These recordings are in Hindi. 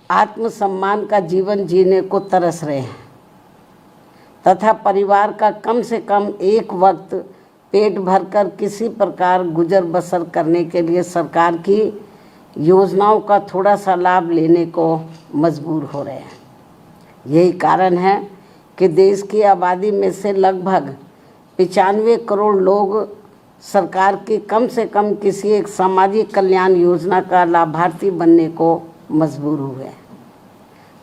आत्मसम्मान का जीवन जीने को तरस रहे हैं तथा परिवार का कम से कम एक वक्त पेट भरकर किसी प्रकार गुजर बसर करने के लिए सरकार की योजनाओं का थोड़ा सा लाभ लेने को मजबूर हो रहे हैं। यही कारण है कि देश की आबादी में से लगभग 95 करोड़ लोग सरकार की कम से कम किसी एक सामाजिक कल्याण योजना का लाभार्थी बनने को मजबूर हुए हैं,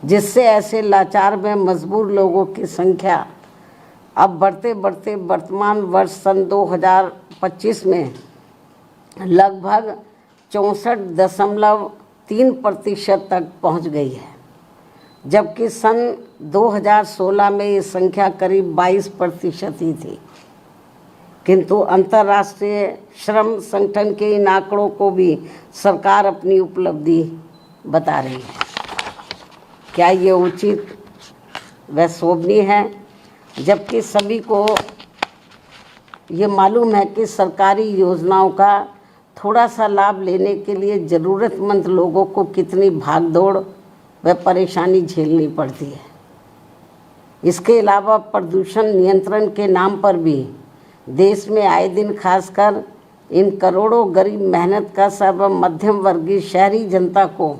जिससे ऐसे लाचार में मजबूर लोगों की संख्या अब बढ़ते बढ़ते वर्तमान वर्ष सन 2025 में लगभग 64.3% तक पहुंच गई है, जबकि सन 2016 में ये संख्या करीब 22% ही थी। किंतु अंतर्राष्ट्रीय श्रम संगठन के इन आंकड़ों को भी सरकार अपनी उपलब्धि बता रही है। क्या ये उचित व शोभनीय है? जबकि सभी को ये मालूम है कि सरकारी योजनाओं का थोड़ा सा लाभ लेने के लिए ज़रूरतमंद लोगों को कितनी भागदौड़ व परेशानी झेलनी पड़ती है। इसके अलावा प्रदूषण नियंत्रण के नाम पर भी देश में आए दिन खासकर इन करोड़ों गरीब मेहनत का सर्व मध्यम वर्गीय शहरी जनता को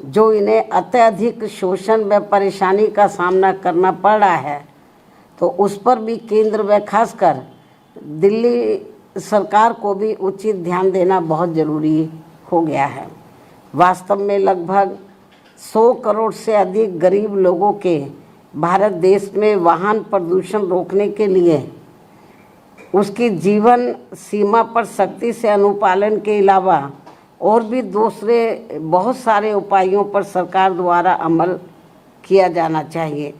जो इन्हें अत्यधिक शोषण व परेशानी का सामना करना पड़ रहा है, तो उस पर भी केंद्र व खासकर दिल्ली सरकार को भी उचित ध्यान देना बहुत ज़रूरी हो गया है। वास्तव में लगभग 100 करोड़ से अधिक गरीब लोगों के भारत देश में वाहन प्रदूषण रोकने के लिए उसकी जीवन सीमा पर सख्ती से अनुपालन के अलावा और भी दूसरे बहुत सारे उपायों पर सरकार द्वारा अमल किया जाना चाहिए,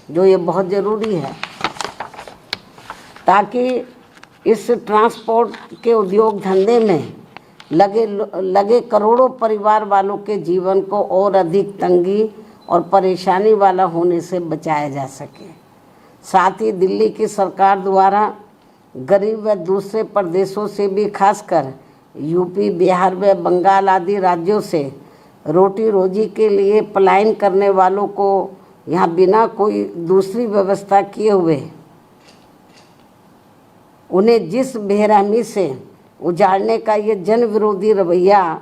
जो ये बहुत ज़रूरी है, ताकि इस ट्रांसपोर्ट के उद्योग धंधे में लगे करोड़ों परिवार वालों के जीवन को और अधिक तंगी और परेशानी वाला होने से बचाया जा सके। साथ ही दिल्ली की सरकार द्वारा गरीब व दूसरे प्रदेशों से भी खासकर यूपी, बिहार व बंगाल आदि राज्यों से रोटी रोजी के लिए पलायन करने वालों को यहाँ बिना कोई दूसरी व्यवस्था किए हुए उन्हें जिस बेरहमी से उजाड़ने का ये जन विरोधी रवैया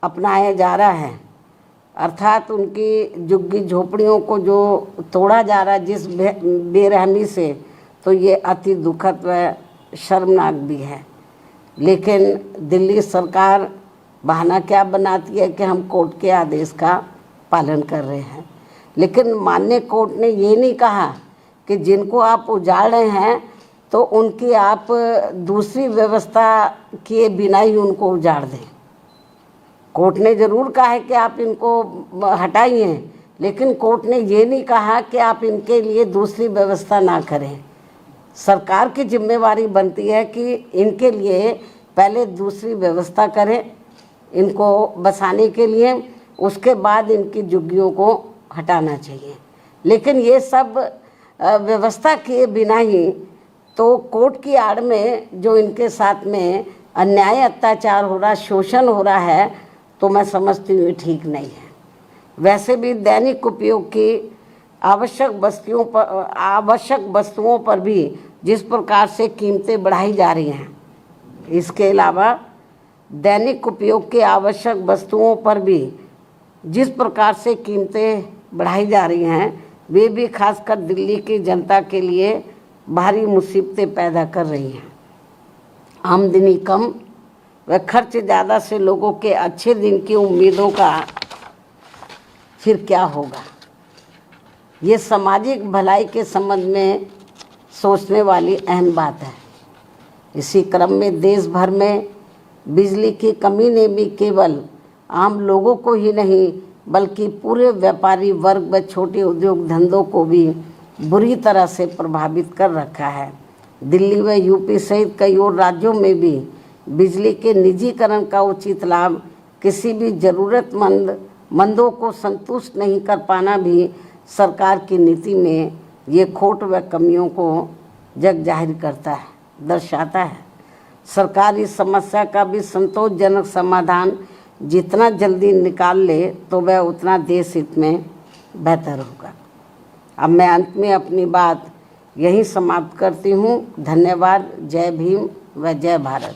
अपनाया जा रहा है, अर्थात उनकी झुग्गी झोपड़ियों को जो तोड़ा जा रहा है जिस बेरहमी से, तो ये अति दुखद व शर्मनाक भी है। लेकिन दिल्ली सरकार बहाना क्या बनाती है कि हम कोर्ट के आदेश का पालन कर रहे हैं, लेकिन माननीय कोर्ट ने ये नहीं कहा कि जिनको आप उजाड़ रहे हैं तो उनकी आप दूसरी व्यवस्था किए बिना ही उनको उजाड़ दें। कोर्ट ने ज़रूर कहा है कि आप इनको हटाइए, लेकिन कोर्ट ने ये नहीं कहा कि आप इनके लिए दूसरी व्यवस्था ना करें। सरकार की जिम्मेवारी बनती है कि इनके लिए पहले दूसरी व्यवस्था करें इनको बसाने के लिए, उसके बाद इनकी झुग्गियों को हटाना चाहिए। लेकिन ये सब व्यवस्था किए बिना ही तो कोर्ट की आड़ में जो इनके साथ में अन्याय अत्याचार हो रहा, शोषण हो रहा है, तो मैं समझती हूँ ठीक नहीं है। वैसे भी दैनिक उपयोग की आवश्यक वस्तुओं पर भी जिस प्रकार से कीमतें बढ़ाई जा रही हैं, इसके अलावा दैनिक उपयोग की आवश्यक वस्तुओं पर भी जिस प्रकार से कीमतें बढ़ाई जा रही हैं, वे भी खासकर दिल्ली की जनता के लिए भारी मुसीबतें पैदा कर रही हैं। आमदनी कम व खर्च ज़्यादा से लोगों के अच्छे दिन की उम्मीदों का फिर क्या होगा? ये सामाजिक भलाई के संबंध में सोचने वाली अहम बात है। इसी क्रम में देश भर में बिजली की कमी ने भी केवल आम लोगों को ही नहीं बल्कि पूरे व्यापारी वर्ग व छोटे उद्योग धंधों को भी बुरी तरह से प्रभावित कर रखा है। दिल्ली व यूपी सहित कई और राज्यों में भी बिजली के निजीकरण का उचित लाभ किसी भी ज़रूरतमंदों को संतुष्ट नहीं कर पाना भी सरकार की नीति में ये खोट व कमियों को जग जाहिर करता है, दर्शाता है। सरकार इस समस्या का भी संतोषजनक समाधान जितना जल्दी निकाल ले तो वह उतना देश हित में बेहतर होगा। अब मैं अंत में अपनी बात यहीं समाप्त करती हूँ। धन्यवाद। जय भीम व जय भारत।